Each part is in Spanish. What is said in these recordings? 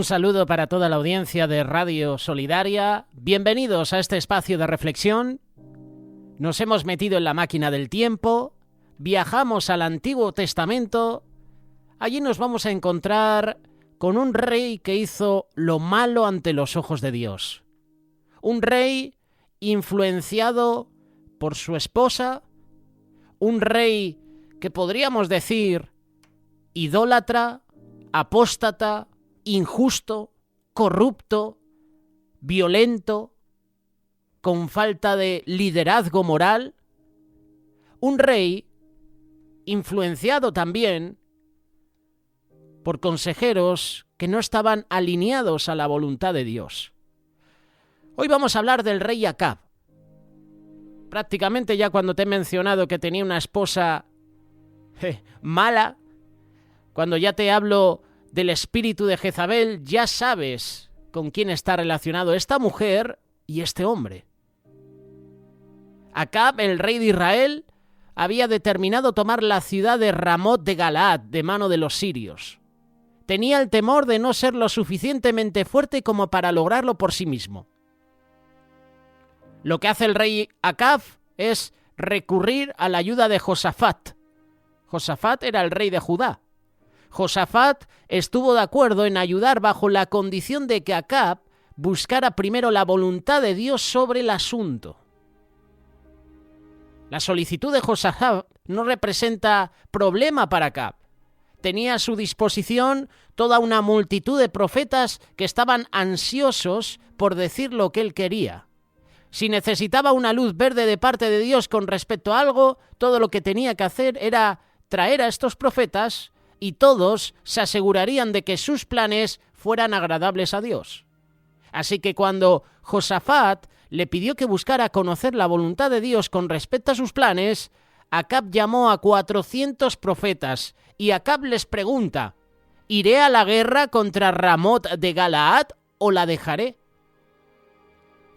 Un saludo para toda la audiencia de Radio Solidaria. Bienvenidos a este espacio de reflexión. Nos hemos metido en la máquina del tiempo, viajamos al Antiguo Testamento. Allí nos vamos a encontrar con un rey que hizo lo malo ante los ojos de Dios. Un rey influenciado por su esposa, un rey que podríamos decir idólatra, apóstata, injusto, corrupto, violento, con falta de liderazgo moral. Un rey influenciado también por consejeros que no estaban alineados a la voluntad de Dios. Hoy vamos a hablar del rey Acab. Prácticamente ya cuando te he mencionado que tenía una esposa mala, cuando ya te hablo del espíritu de Jezabel, ya sabes con quién está relacionado esta mujer y este hombre. Acab, el rey de Israel, había determinado tomar la ciudad de Ramot de Galaad de mano de los sirios. Tenía el temor de no ser lo suficientemente fuerte como para lograrlo por sí mismo. Lo que hace el rey Acab es recurrir a la ayuda de Josafat. Josafat era el rey de Judá. Josafat estuvo de acuerdo en ayudar bajo la condición de que Acab buscara primero la voluntad de Dios sobre el asunto. La solicitud de Josafat no representa problema para Acab. Tenía a su disposición toda una multitud de profetas que estaban ansiosos por decir lo que él quería. Si necesitaba una luz verde de parte de Dios con respecto a algo, todo lo que tenía que hacer era traer a estos profetas y todos se asegurarían de que sus planes fueran agradables a Dios. Así que cuando Josafat le pidió que buscara conocer la voluntad de Dios con respecto a sus planes, Acab llamó a 400 profetas y Acab les pregunta: ¿iré a la guerra contra Ramot de Galaad o la dejaré?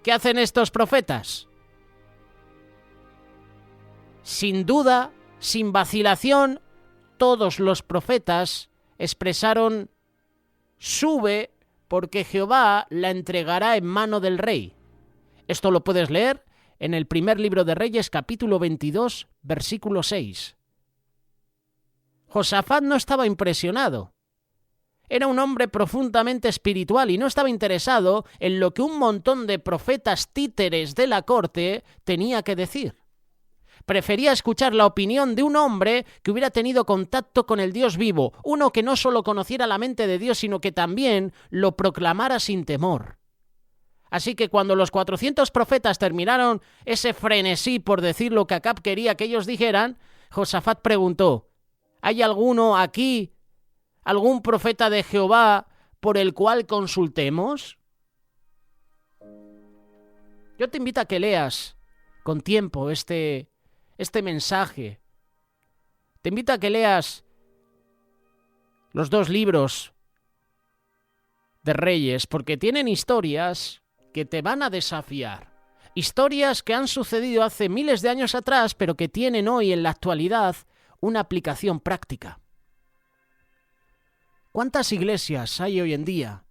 ¿Qué hacen estos profetas? Sin duda, sin vacilación, todos los profetas expresaron: sube, porque Jehová la entregará en mano del rey. Esto lo puedes leer en el primer libro de Reyes, capítulo 22, versículo 6. Josafat no estaba impresionado. Era un hombre profundamente espiritual y no estaba interesado en lo que un montón de profetas títeres de la corte tenía que decir. Prefería escuchar la opinión de un hombre que hubiera tenido contacto con el Dios vivo, uno que no solo conociera la mente de Dios, sino que también lo proclamara sin temor. Así que cuando los 400 profetas terminaron ese frenesí por decir lo que Acab quería que ellos dijeran, Josafat preguntó: ¿hay alguno aquí, algún profeta de Jehová por el cual consultemos? Yo te invito a que leas con tiempo este mensaje. Te invito a que leas los 2 libros de Reyes, porque tienen historias que te van a desafiar. Historias que han sucedido hace miles de años atrás, pero que tienen hoy en la actualidad una aplicación práctica. ¿Cuántas iglesias hay hoy en día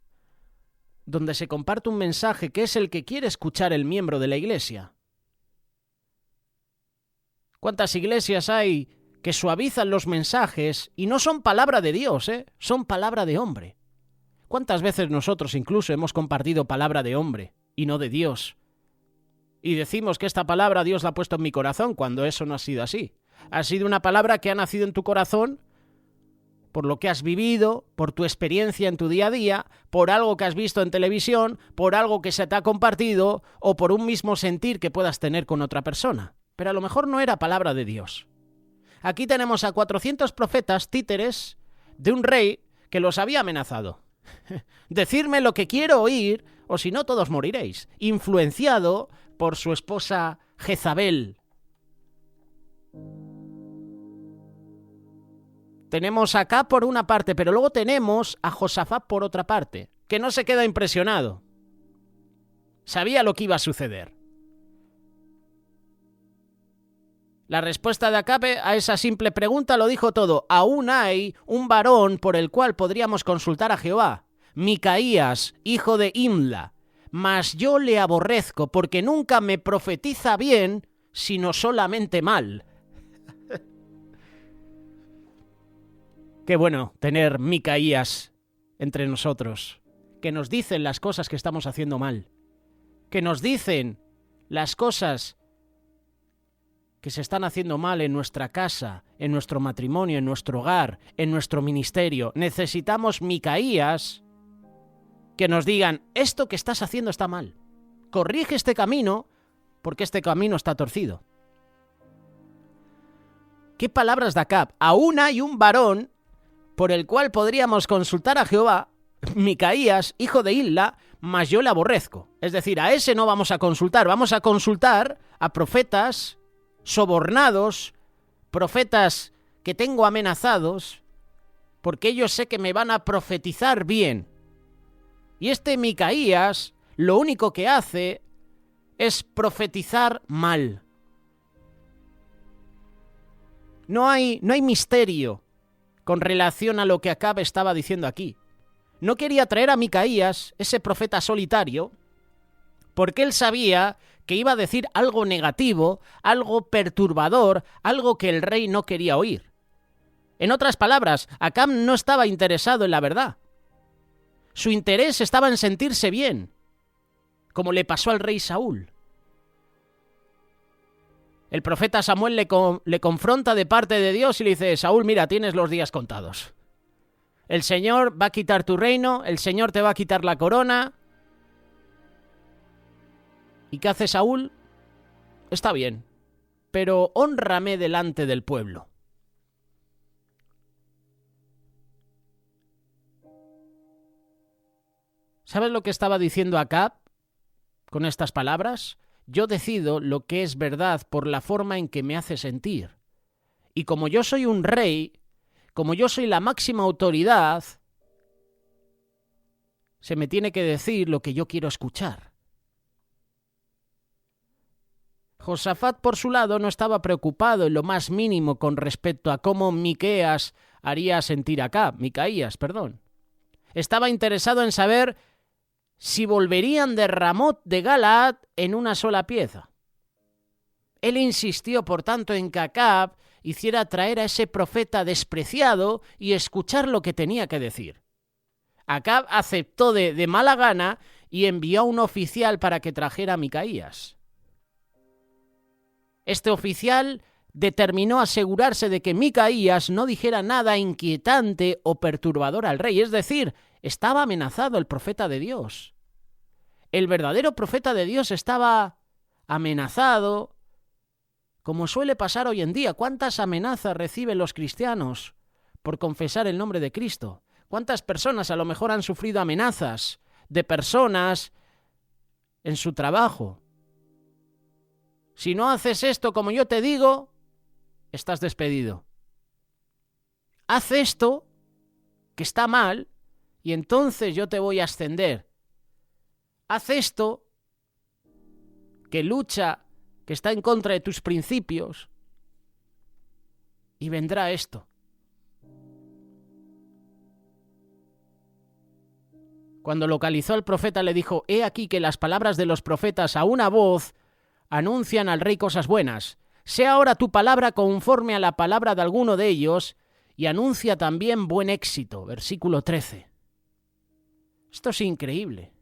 donde se comparte un mensaje que es el que quiere escuchar el miembro de la iglesia? ¿Cuántas iglesias hay que suavizan los mensajes y no son palabra de Dios, son palabra de hombre? ¿Cuántas veces nosotros incluso hemos compartido palabra de hombre y no de Dios? Y decimos que esta palabra Dios la ha puesto en mi corazón cuando eso no ha sido así. Ha sido una palabra que ha nacido en tu corazón por lo que has vivido, por tu experiencia en tu día a día, por algo que has visto en televisión, por algo que se te ha compartido o por un mismo sentir que puedas tener con otra persona. Pero a lo mejor no era palabra de Dios. Aquí tenemos a 400 profetas títeres de un rey que los había amenazado. Decidme lo que quiero oír, o si no todos moriréis. Influenciado por su esposa Jezabel. Tenemos acá por una parte, pero luego tenemos a Josafat por otra parte, que no se queda impresionado. Sabía lo que iba a suceder. La respuesta de Acab a esa simple pregunta lo dijo todo. Aún hay un varón por el cual podríamos consultar a Jehová. Micaías, hijo de Imla, mas yo le aborrezco porque nunca me profetiza bien, sino solamente mal. Qué bueno tener Micaías entre nosotros, que nos dicen las cosas que estamos haciendo mal, que nos dicen las cosas que se están haciendo mal en nuestra casa, en nuestro matrimonio, en nuestro hogar, en nuestro ministerio. Necesitamos Micaías que nos digan, esto que estás haciendo está mal. Corrige este camino, porque este camino está torcido. ¿Qué palabras de Acab? Aún hay un varón por el cual podríamos consultar a Jehová, Micaías, hijo de Imla, mas yo le aborrezco. Es decir, a ese no vamos a consultar a profetas sobornados, profetas que tengo amenazados, porque ellos sé que me van a profetizar bien. Y este Micaías lo único que hace es profetizar mal. No hay misterio con relación a lo que Acab estaba diciendo aquí. No quería traer a Micaías, ese profeta solitario, porque él sabía que iba a decir algo negativo, algo perturbador, algo que el rey no quería oír. En otras palabras, Acab no estaba interesado en la verdad. Su interés estaba en sentirse bien, como le pasó al rey Saúl. El profeta Samuel le confronta de parte de Dios y le dice, Saúl, mira, tienes los días contados. El Señor va a quitar tu reino, el Señor te va a quitar la corona. ¿Y qué hace Saúl? Está bien, pero hónrame delante del pueblo. ¿Sabes lo que estaba diciendo Acab con estas palabras? Yo decido lo que es verdad por la forma en que me hace sentir. Y como yo soy un rey, como yo soy la máxima autoridad, se me tiene que decir lo que yo quiero escuchar. Josafat, por su lado, no estaba preocupado en lo más mínimo con respecto a cómo Micaías haría sentir a Acab. Estaba interesado en saber si volverían de Ramot de Galaad en una sola pieza. Él insistió, por tanto, en que Acab hiciera traer a ese profeta despreciado y escuchar lo que tenía que decir. Acab aceptó de mala gana y envió a un oficial para que trajera a Micaías. Este oficial determinó asegurarse de que Micaías no dijera nada inquietante o perturbador al rey, es decir, estaba amenazado el profeta de Dios. El verdadero profeta de Dios estaba amenazado, como suele pasar hoy en día. ¿Cuántas amenazas reciben los cristianos por confesar el nombre de Cristo? ¿Cuántas personas a lo mejor han sufrido amenazas de personas en su trabajo? Si no haces esto como yo te digo, estás despedido. Haz esto, que está mal, y entonces yo te voy a ascender. Haz esto, que lucha, que está en contra de tus principios, y vendrá esto. Cuando localizó al profeta le dijo, he aquí que las palabras de los profetas a una voz anuncian al rey cosas buenas. Sea ahora tu palabra conforme a la palabra de alguno de ellos, y anuncia también buen éxito. Versículo 13. Esto es increíble.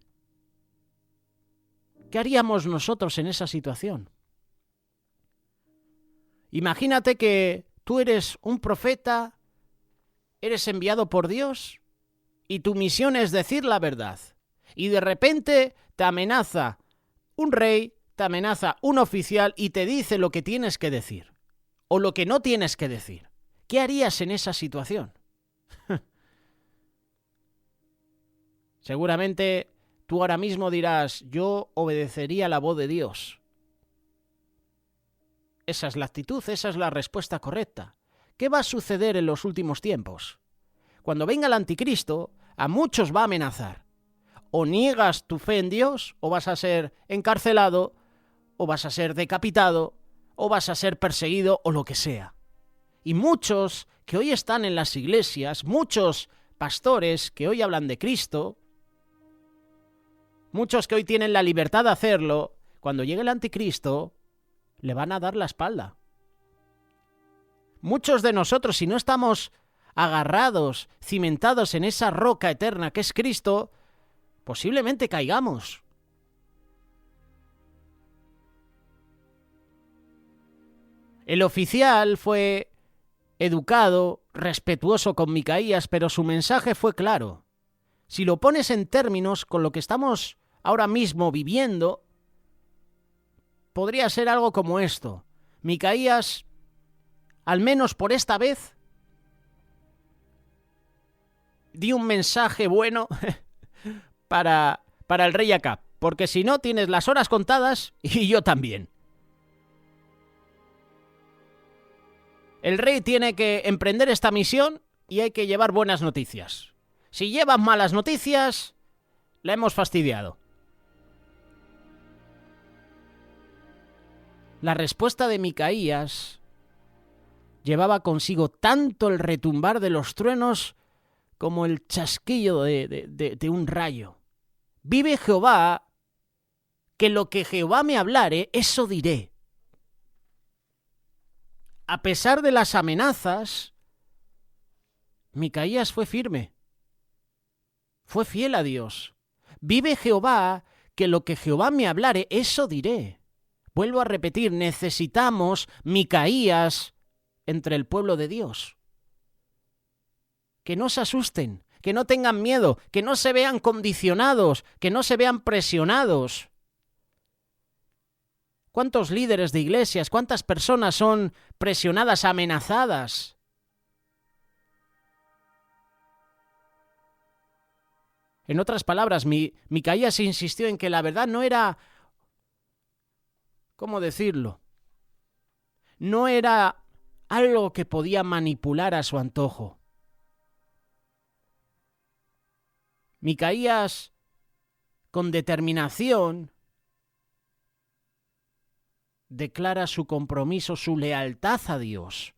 ¿Qué haríamos nosotros en esa situación? Imagínate que tú eres un profeta, eres enviado por Dios y tu misión es decir la verdad. Y de repente te amenaza un rey, te amenaza un oficial y te dice lo que tienes que decir o lo que no tienes que decir. ¿Qué harías en esa situación? Seguramente tú ahora mismo dirás, yo obedecería la voz de Dios. Esa es la actitud, esa es la respuesta correcta. ¿Qué va a suceder en los últimos tiempos? Cuando venga el anticristo, a muchos va a amenazar. O niegas tu fe en Dios, o vas a ser encarcelado, o vas a ser decapitado, o vas a ser perseguido, o lo que sea. Y muchos que hoy están en las iglesias, muchos pastores que hoy hablan de Cristo, Muchos que hoy tienen la libertad de hacerlo, cuando llegue el anticristo, le van a dar la espalda. Muchos de nosotros, si no estamos agarrados, cimentados en esa roca eterna que es Cristo, posiblemente caigamos. El oficial fue educado, respetuoso con Micaías, pero su mensaje fue claro. Si lo pones en términos con lo que estamos ahora mismo viviendo, podría ser algo como esto. Micaías, al menos por esta vez, dio un mensaje bueno para el rey Acab, porque si no tienes las horas contadas y yo también. El rey tiene que emprender esta misión y hay que llevar buenas noticias. Si llevas malas noticias, la hemos fastidiado. La respuesta de Micaías llevaba consigo tanto el retumbar de los truenos como el chasquillo de un rayo. Vive Jehová, que lo que Jehová me hablare, eso diré. A pesar de las amenazas, Micaías fue firme. Fue fiel a Dios. Vive Jehová, que lo que Jehová me hablare, eso diré. Vuelvo a repetir, necesitamos Micaías entre el pueblo de Dios. Que no se asusten, que no tengan miedo, que no se vean condicionados, que no se vean presionados. ¿Cuántos líderes de iglesias, cuántas personas son presionadas, amenazadas? En otras palabras, Micaías insistió en que la verdad no era, ¿cómo decirlo? No era algo que podía manipular a su antojo. Micaías, con determinación, declara su compromiso, su lealtad a Dios.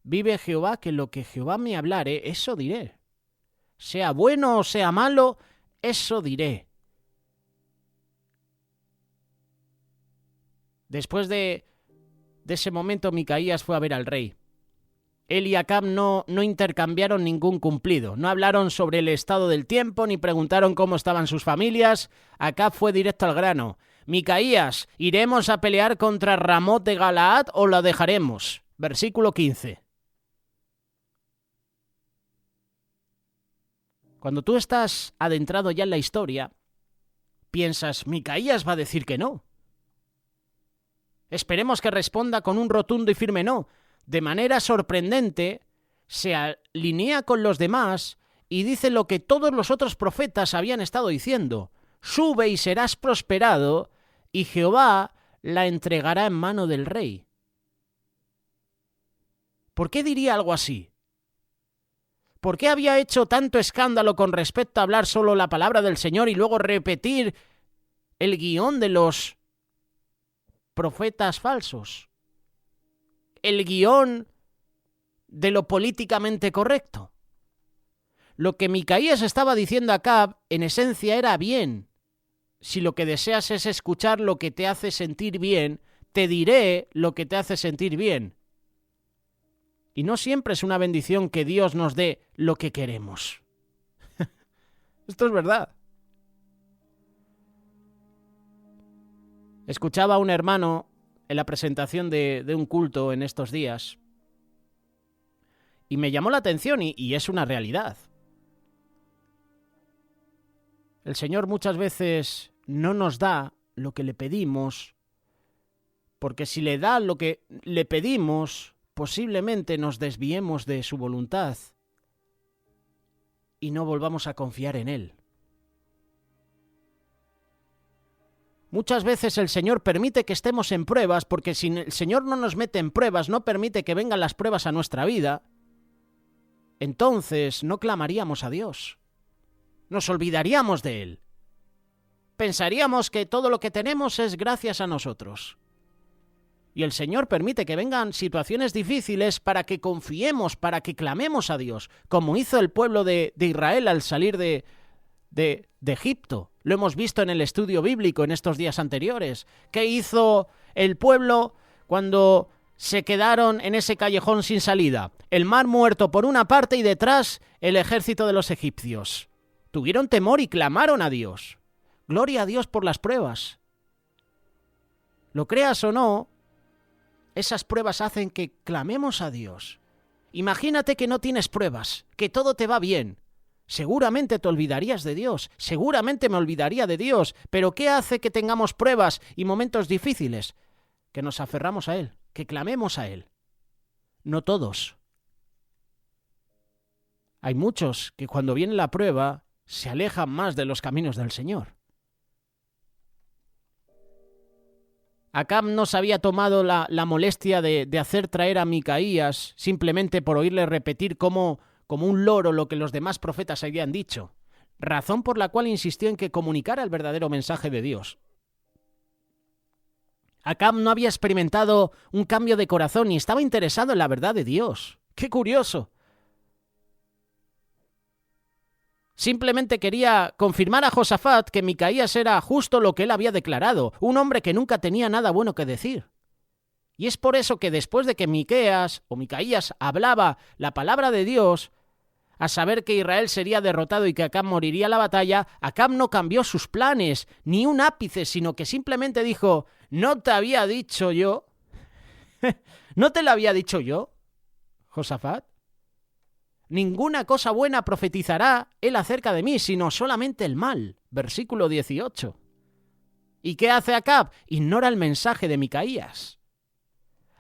Vive Jehová, que lo que Jehová me hablare, eso diré. Sea bueno o sea malo, eso diré. Después de ese momento, Micaías fue a ver al rey. Él y Acab no intercambiaron ningún cumplido. No hablaron sobre el estado del tiempo, ni preguntaron cómo estaban sus familias. Acab fue directo al grano. Micaías, ¿iremos a pelear contra Ramot de Galaad o la dejaremos? Versículo 15. Cuando tú estás adentrado ya en la historia, piensas, Micaías va a decir que no. Esperemos que responda con un rotundo y firme no. De manera sorprendente, se alinea con los demás y dice lo que todos los otros profetas habían estado diciendo. Sube y serás prosperado, y Jehová la entregará en mano del rey. ¿Por qué diría algo así? ¿Por qué había hecho tanto escándalo con respecto a hablar solo la palabra del Señor y luego repetir el guión de los profetas falsos? El guión de lo políticamente correcto. Lo que Micaías estaba diciendo a Acab, en esencia, era bien. Si lo que deseas es escuchar lo que te hace sentir bien, te diré lo que te hace sentir bien. Y no siempre es una bendición que Dios nos dé lo que queremos. Esto es verdad. Escuchaba a un hermano en la presentación de un culto en estos días y me llamó la atención y es una realidad. El Señor muchas veces no nos da lo que le pedimos, porque si le da lo que le pedimos, posiblemente nos desviemos de su voluntad y no volvamos a confiar en Él. Muchas veces el Señor permite que estemos en pruebas, porque si el Señor no nos mete en pruebas, no permite que vengan las pruebas a nuestra vida, entonces no clamaríamos a Dios. Nos olvidaríamos de Él. Pensaríamos que todo lo que tenemos es gracias a nosotros. Y el Señor permite que vengan situaciones difíciles para que confiemos, para que clamemos a Dios, como hizo el pueblo de Israel al salir de de Egipto. Lo hemos visto en el estudio bíblico en estos días anteriores. ¿Qué hizo el pueblo cuando se quedaron en ese callejón sin salida? El mar muerto por una parte y detrás el ejército de los egipcios. Tuvieron temor y clamaron a Dios. Gloria a Dios por las pruebas. Lo creas o no, esas pruebas hacen que clamemos a Dios. Imagínate que no tienes pruebas, que todo te va bien. Seguramente te olvidarías de Dios, seguramente me olvidaría de Dios, pero ¿qué hace que tengamos pruebas y momentos difíciles? Que nos aferramos a Él, que clamemos a Él. No todos. Hay muchos que cuando viene la prueba se alejan más de los caminos del Señor. Acab no se había tomado la molestia de hacer traer a Micaías simplemente por oírle repetir como un loro lo que los demás profetas habían dicho, razón por la cual insistió en que comunicara el verdadero mensaje de Dios. Acab no había experimentado un cambio de corazón ni estaba interesado en la verdad de Dios. ¡Qué curioso! Simplemente quería confirmar a Josafat que Micaías era justo lo que él había declarado, un hombre que nunca tenía nada bueno que decir. Y es por eso que después de que Micaías hablaba la palabra de Dios, a saber que Israel sería derrotado y que Acab moriría en la batalla, Acab no cambió sus planes, ni un ápice, sino que simplemente dijo, ¿no te había dicho yo? ¿No te lo había dicho yo, Josafat? Ninguna cosa buena profetizará él acerca de mí, sino solamente el mal. Versículo 18. ¿Y qué hace Acab? Ignora el mensaje de Micaías.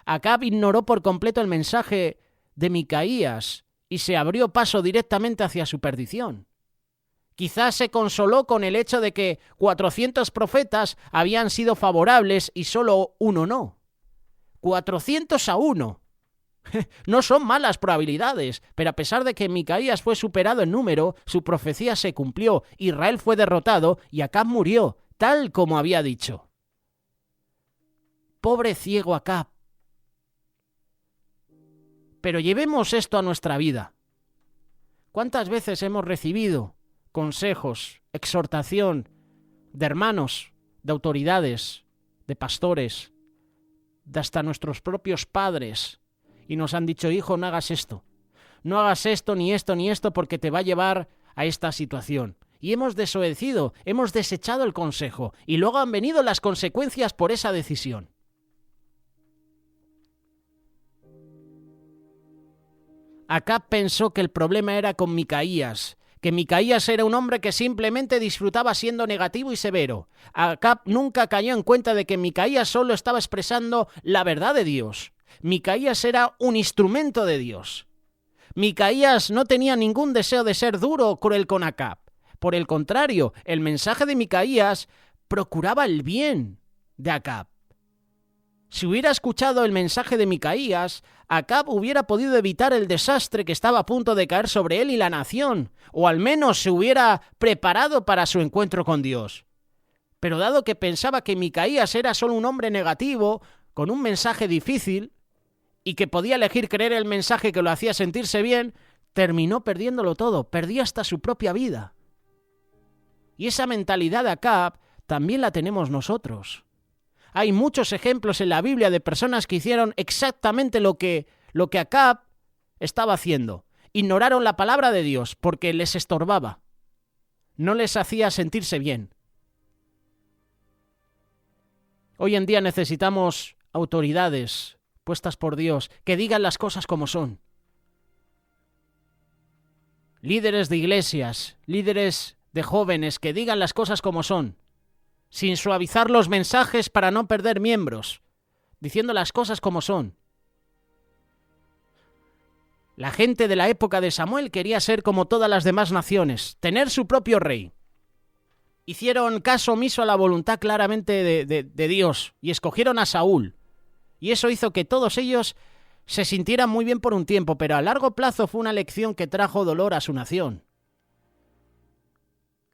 Acab ignoró por completo el mensaje de Micaías y se abrió paso directamente hacia su perdición. Quizás se consoló con el hecho de que 400 profetas habían sido favorables y solo uno no. 400-1. No son malas probabilidades, pero a pesar de que Micaías fue superado en número, su profecía se cumplió, Israel fue derrotado y Acab murió, tal como había dicho. Pobre ciego Acab. Pero llevemos esto a nuestra vida. ¿Cuántas veces hemos recibido consejos, exhortación de hermanos, de autoridades, de pastores, de hasta nuestros propios padres? Y nos han dicho, hijo, no hagas esto, ni esto, porque te va a llevar a esta situación. Y hemos desobedecido, hemos desechado el consejo, y luego han venido las consecuencias por esa decisión. Acab pensó que el problema era con Micaías, que Micaías era un hombre que simplemente disfrutaba siendo negativo y severo. Acab nunca cayó en cuenta de que Micaías solo estaba expresando la verdad de Dios. Micaías era un instrumento de Dios. Micaías no tenía ningún deseo de ser duro o cruel con Acab. Por el contrario, el mensaje de Micaías procuraba el bien de Acab. Si hubiera escuchado el mensaje de Micaías, Acab hubiera podido evitar el desastre que estaba a punto de caer sobre él y la nación, o al menos se hubiera preparado para su encuentro con Dios. Pero dado que pensaba que Micaías era solo un hombre negativo, con un mensaje difícil, y que podía elegir creer el mensaje que lo hacía sentirse bien, terminó perdiéndolo todo, perdió hasta su propia vida. Y esa mentalidad de Acab también la tenemos nosotros. Hay muchos ejemplos en la Biblia de personas que hicieron exactamente lo que Acab estaba haciendo. Ignoraron la palabra de Dios porque les estorbaba. No les hacía sentirse bien. Hoy en día necesitamos autoridades puestas por Dios, que digan las cosas como son. Líderes de iglesias, líderes de jóvenes, que digan las cosas como son, sin suavizar los mensajes para no perder miembros, diciendo las cosas como son. La gente de la época de Samuel quería ser como todas las demás naciones, tener su propio rey. Hicieron caso omiso a la voluntad claramente de Dios y escogieron a Saúl. Y eso hizo que todos ellos se sintieran muy bien por un tiempo, pero a largo plazo fue una lección que trajo dolor a su nación.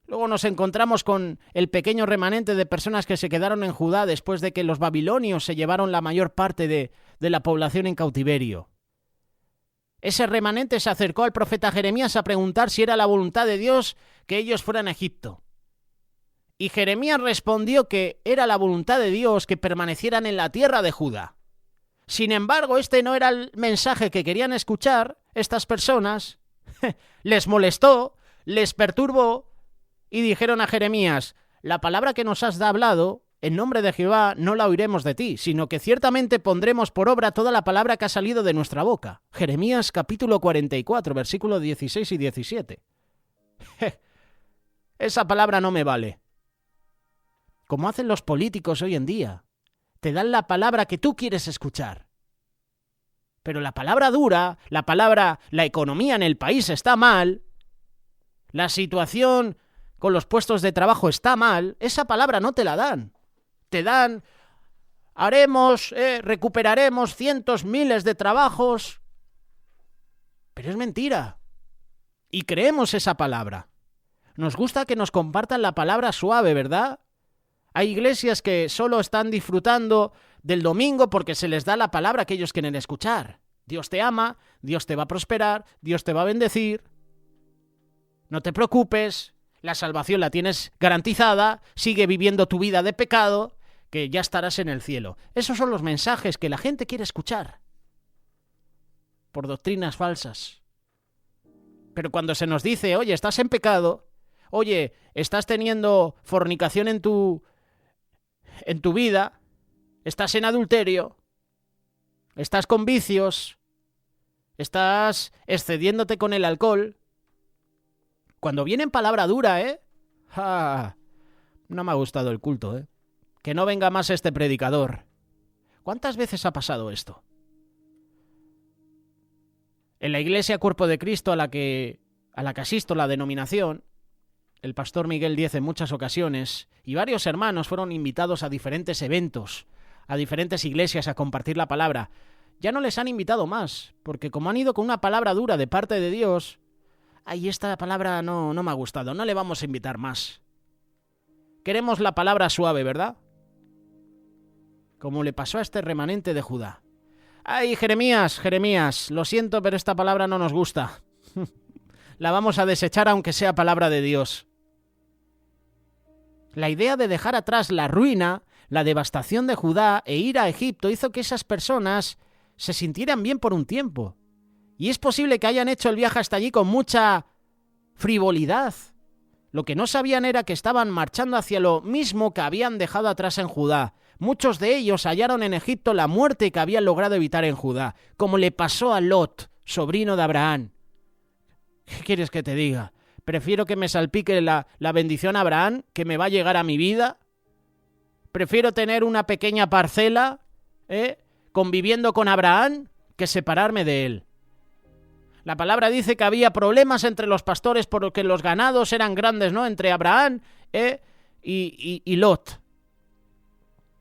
Luego nos encontramos con el pequeño remanente de personas que se quedaron en Judá después de que los babilonios se llevaron la mayor parte de la población en cautiverio. ese remanente se acercó al profeta Jeremías a preguntar si era la voluntad de Dios que ellos fueran a Egipto. Y Jeremías respondió que era la voluntad de Dios que permanecieran en la tierra de Judá. Sin embargo, este no era el mensaje que querían escuchar estas personas. Les molestó, les perturbó y dijeron a Jeremías: la palabra que nos has hablado, en nombre de Jehová, no la oiremos de ti, sino que ciertamente pondremos por obra toda la palabra que ha salido de nuestra boca. Jeremías capítulo 44, versículos 16 y 17. Esa palabra no me vale. Como hacen los políticos hoy en día. Te dan la palabra que tú quieres escuchar. Pero la palabra dura, la economía en el país está mal, la situación con los puestos de trabajo está mal, esa palabra no te la dan. Te dan, recuperaremos cientos, miles de trabajos. Pero es mentira. Y creemos esa palabra. Nos gusta que nos compartan la palabra suave, ¿verdad? Hay iglesias que solo están disfrutando del domingo porque se les da la palabra que ellos quieren escuchar. Dios te ama, Dios te va a prosperar, Dios te va a bendecir. No te preocupes, la salvación la tienes garantizada, sigue viviendo tu vida de pecado, que ya estarás en el cielo. Esos son los mensajes que la gente quiere escuchar. Por doctrinas falsas. Pero cuando se nos dice, oye, estás en pecado, oye, estás teniendo fornicación en tu vida, estás en adulterio, estás con vicios, estás excediéndote con el alcohol. Cuando viene en palabra dura, no me ha gustado el culto, que no venga más este predicador. ¿Cuántas veces ha pasado esto? En la iglesia Cuerpo de Cristo a la que asisto, la denominación, el pastor Miguel Díez en muchas ocasiones y varios hermanos fueron invitados a diferentes eventos, a diferentes iglesias a compartir la palabra. Ya no les han invitado más, porque como han ido con una palabra dura de parte de Dios, esta palabra no me ha gustado, no le vamos a invitar más. Queremos la palabra suave, ¿verdad? Como le pasó a este remanente de Judá. Jeremías, lo siento, pero esta palabra no nos gusta. La vamos a desechar aunque sea palabra de Dios. La idea de dejar atrás la ruina, la devastación de Judá e ir a Egipto hizo que esas personas se sintieran bien por un tiempo. Y es posible que hayan hecho el viaje hasta allí con mucha frivolidad. Lo que no sabían era que estaban marchando hacia lo mismo que habían dejado atrás en Judá. Muchos de ellos hallaron en Egipto la muerte que habían logrado evitar en Judá, como le pasó a Lot, sobrino de Abraham. ¿Qué quieres que te diga? Prefiero que me salpique la bendición a Abraham, que me va a llegar a mi vida. Prefiero tener una pequeña parcela, conviviendo con Abraham, que separarme de él. La palabra dice que había problemas entre los pastores porque los ganados eran grandes, ¿no? Entre Abraham y Lot.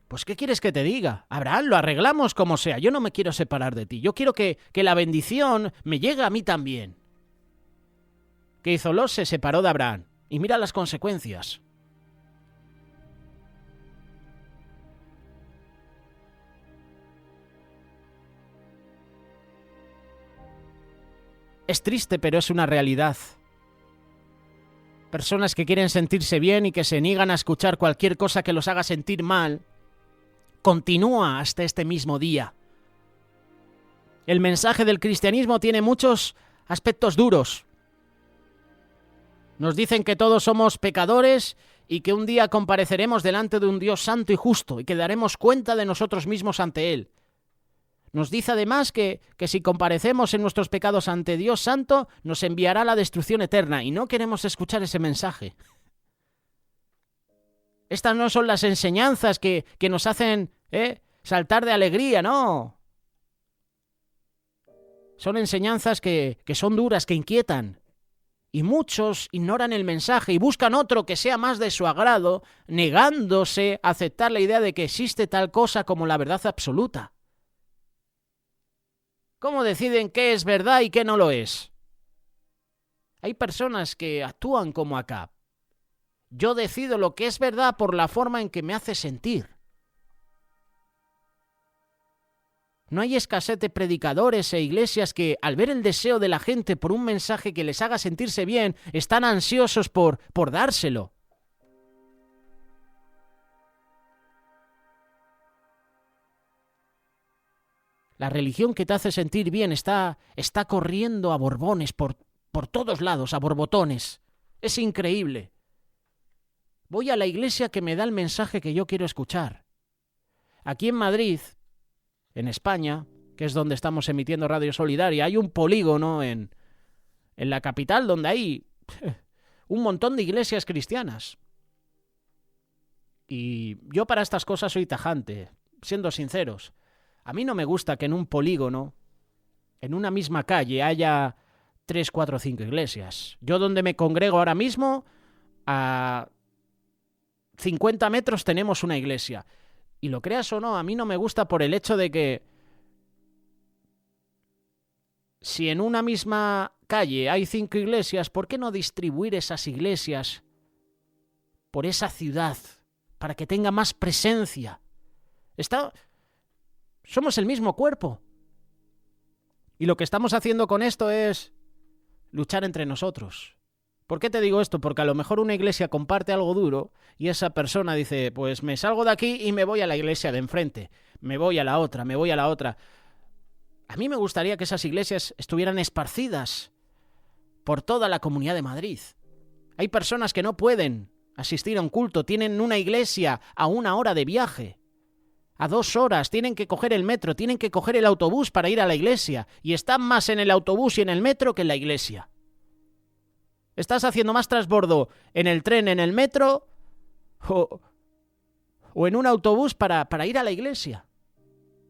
Pues, ¿qué quieres que te diga? Abraham, lo arreglamos como sea. Yo no me quiero separar de ti. Yo quiero que la bendición me llegue a mí también. ¿Qué hizo Lot? Se separó de Abraham. Y mira las consecuencias. Es triste, pero es una realidad. Personas que quieren sentirse bien y que se niegan a escuchar cualquier cosa que los haga sentir mal, continúa hasta este mismo día. El mensaje del cristianismo tiene muchos aspectos duros. Nos dicen que todos somos pecadores y que un día compareceremos delante de un Dios santo y justo y que daremos cuenta de nosotros mismos ante Él. Nos dice además que si comparecemos en nuestros pecados ante Dios santo, nos enviará a la destrucción eterna, y no queremos escuchar ese mensaje. Estas no son las enseñanzas que nos hacen saltar de alegría, no. Son enseñanzas que son duras, que inquietan. Y muchos ignoran el mensaje y buscan otro que sea más de su agrado, negándose a aceptar la idea de que existe tal cosa como la verdad absoluta. ¿Cómo deciden qué es verdad y qué no lo es? Hay personas que actúan como Acab. Yo decido lo que es verdad por la forma en que me hace sentir. No hay escasez de predicadores e iglesias que, al ver el deseo de la gente por un mensaje que les haga sentirse bien, están ansiosos por dárselo. La religión que te hace sentir bien está corriendo a borbones por todos lados, a borbotones. Es increíble. Voy a la iglesia que me da el mensaje que yo quiero escuchar. Aquí en Madrid, en España, que es donde estamos emitiendo Radio Solidaria, hay un polígono en la capital donde hay un montón de iglesias cristianas. Y yo para estas cosas soy tajante, siendo sinceros. A mí no me gusta que en un polígono, en una misma calle, haya 3, 4, 5 iglesias. Yo donde me congrego ahora mismo, a 50 metros tenemos una iglesia. Y lo creas o no, a mí no me gusta por el hecho de que si en una misma calle hay 5 iglesias, ¿por qué no distribuir esas iglesias por esa ciudad para que tenga más presencia? Somos el mismo cuerpo. Y lo que estamos haciendo con esto es luchar entre nosotros. ¿Por qué te digo esto? Porque a lo mejor una iglesia comparte algo duro y esa persona dice, pues me salgo de aquí y me voy a la iglesia de enfrente. Me voy a la otra, me voy a la otra. A mí me gustaría que esas iglesias estuvieran esparcidas por toda la Comunidad de Madrid. Hay personas que no pueden asistir a un culto, tienen una iglesia a 1 hora de viaje. A 2 horas, tienen que coger el metro, tienen que coger el autobús para ir a la iglesia, y están más en el autobús y en el metro que en la iglesia. Estás haciendo más transbordo en el tren, en el metro, o en un autobús para ir a la iglesia.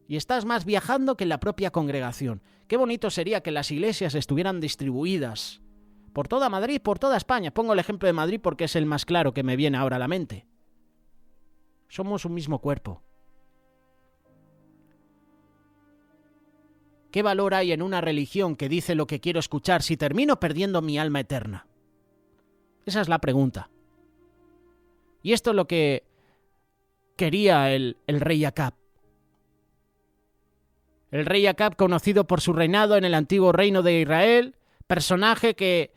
Y estás más viajando que en la propia congregación. Qué bonito sería que las iglesias estuvieran distribuidas por toda Madrid, por toda España. Pongo el ejemplo de Madrid porque es el más claro que me viene ahora a la mente. Somos un mismo cuerpo. ¿Qué valor hay en una religión que dice lo que quiero escuchar si termino perdiendo mi alma eterna? Esa es la pregunta. Y esto es lo que quería el rey Acab. El rey Acab, conocido por su reinado en el antiguo reino de Israel, personaje que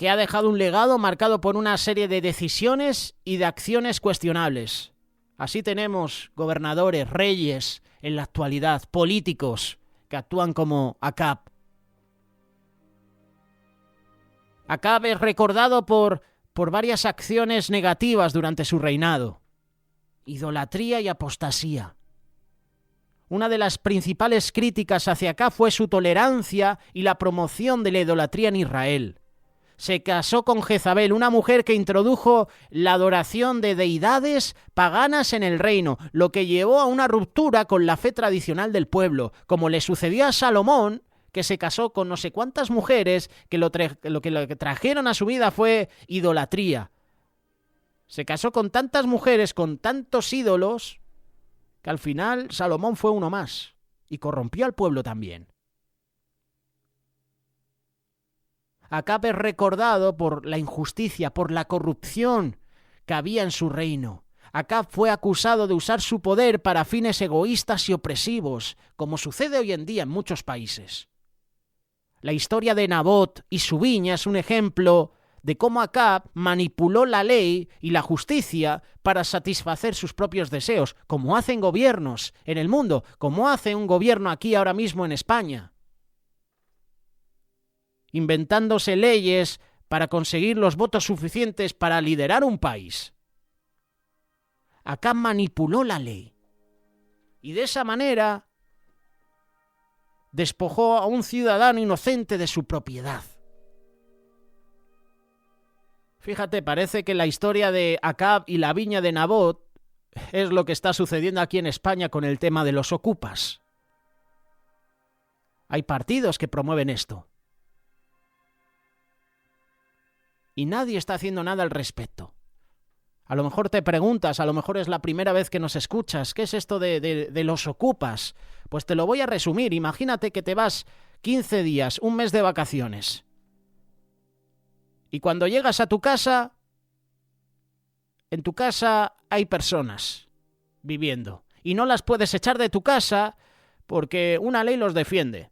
ha dejado un legado marcado por una serie de decisiones y de acciones cuestionables. Así tenemos gobernadores, reyes en la actualidad, políticos que actúan como Acab. Acab es recordado por varias acciones negativas durante su reinado. Idolatría y apostasía. Una de las principales críticas hacia Acab fue su tolerancia y la promoción de la idolatría en Israel. Se casó con Jezabel, una mujer que introdujo la adoración de deidades paganas en el reino, lo que llevó a una ruptura con la fe tradicional del pueblo, como le sucedió a Salomón, que se casó con no sé cuántas mujeres, que lo que trajeron a su vida fue idolatría. Se casó con tantas mujeres, con tantos ídolos, que al final Salomón fue uno más, y corrompió al pueblo también. Acab es recordado por la injusticia, por la corrupción que había en su reino. Acab fue acusado de usar su poder para fines egoístas y opresivos, como sucede hoy en día en muchos países. La historia de Nabot y su viña es un ejemplo de cómo Acab manipuló la ley y la justicia para satisfacer sus propios deseos, como hacen gobiernos en el mundo, como hace un gobierno aquí ahora mismo en España. Inventándose leyes para conseguir los votos suficientes para liderar un país. Acab manipuló la ley y de esa manera despojó a un ciudadano inocente de su propiedad. Fíjate, parece que la historia de Acab y la viña de Nabot es lo que está sucediendo aquí en España con el tema de los ocupas. Hay partidos que promueven esto. Y nadie está haciendo nada al respecto. A lo mejor te preguntas, a lo mejor es la primera vez que nos escuchas, ¿qué es esto de los ocupas? Pues te lo voy a resumir. Imagínate que te vas 15 días, un mes de vacaciones. Y cuando llegas a tu casa, en tu casa hay personas viviendo. Y no las puedes echar de tu casa porque una ley los defiende.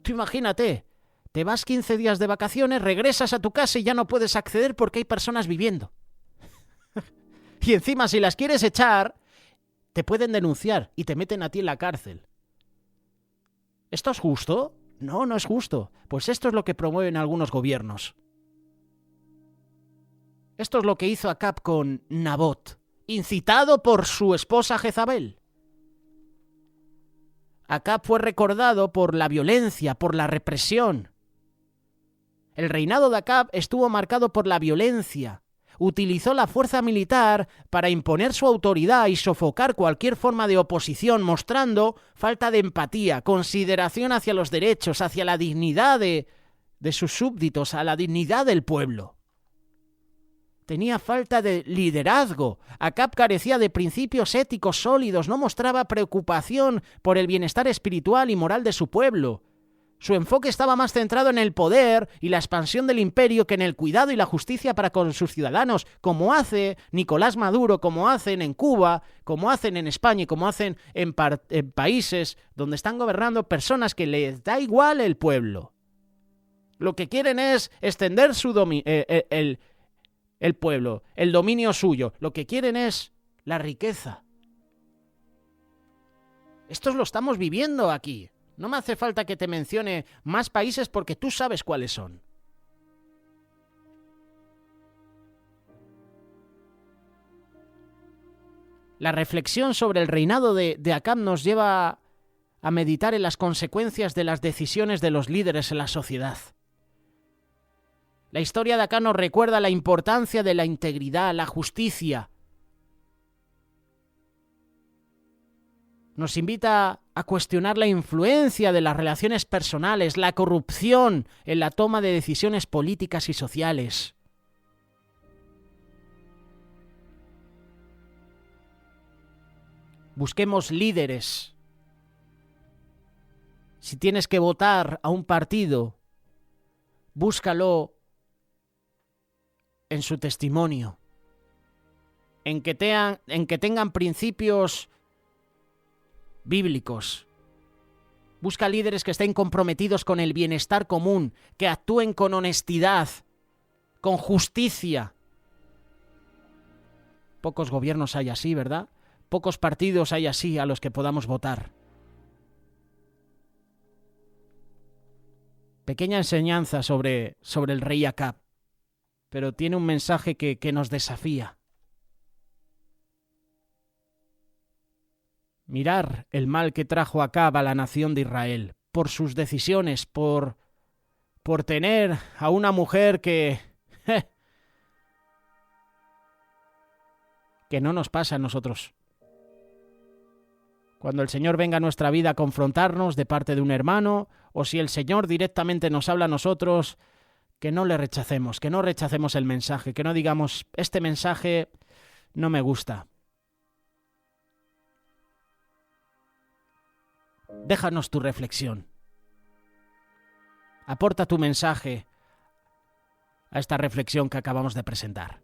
Tú imagínate, te vas 15 días de vacaciones, regresas a tu casa y ya no puedes acceder porque hay personas viviendo. Y encima, si las quieres echar, te pueden denunciar y te meten a ti en la cárcel. ¿Esto es justo? No, no es justo. Pues esto es lo que promueven algunos gobiernos. Esto es lo que hizo Acab con Nabot, incitado por su esposa Jezabel. Acab fue recordado por la violencia, por la represión. El reinado de Acab estuvo marcado por la violencia. Utilizó la fuerza militar para imponer su autoridad y sofocar cualquier forma de oposición, mostrando falta de empatía, consideración hacia los derechos, hacia la dignidad de sus súbditos, a la dignidad del pueblo. Tenía falta de liderazgo. Acab carecía de principios éticos sólidos, no mostraba preocupación por el bienestar espiritual y moral de su pueblo. Su enfoque estaba más centrado en el poder y la expansión del imperio que en el cuidado y la justicia para con sus ciudadanos, como hace Nicolás Maduro, como hacen en Cuba, como hacen en España y como hacen en países donde están gobernando personas que les da igual el pueblo. Lo que quieren es extender su el pueblo, el dominio suyo. Lo que quieren es la riqueza. Esto lo estamos viviendo aquí. No me hace falta que te mencione más países porque tú sabes cuáles son. La reflexión sobre el reinado de Acab nos lleva a meditar en las consecuencias de las decisiones de los líderes en la sociedad. La historia de Acab nos recuerda la importancia de la integridad, la justicia. Nos invita a cuestionar la influencia de las relaciones personales, la corrupción en la toma de decisiones políticas y sociales. Busquemos líderes. Si tienes que votar a un partido, búscalo en su testimonio, en que tengan principios bíblicos. Busca líderes que estén comprometidos con el bienestar común, que actúen con honestidad, con justicia. Pocos gobiernos hay así, ¿verdad? Pocos partidos hay así a los que podamos votar. Pequeña enseñanza sobre el rey Acab, pero tiene un mensaje que nos desafía. Mirar el mal que trajo Acab a la nación de Israel, por sus decisiones, por tener a una mujer que no nos pasa a nosotros. Cuando el Señor venga a nuestra vida a confrontarnos de parte de un hermano, o si el Señor directamente nos habla a nosotros, que no le rechacemos, que no rechacemos el mensaje, que no digamos, este mensaje no me gusta. Déjanos tu reflexión. Aporta tu mensaje a esta reflexión que acabamos de presentar.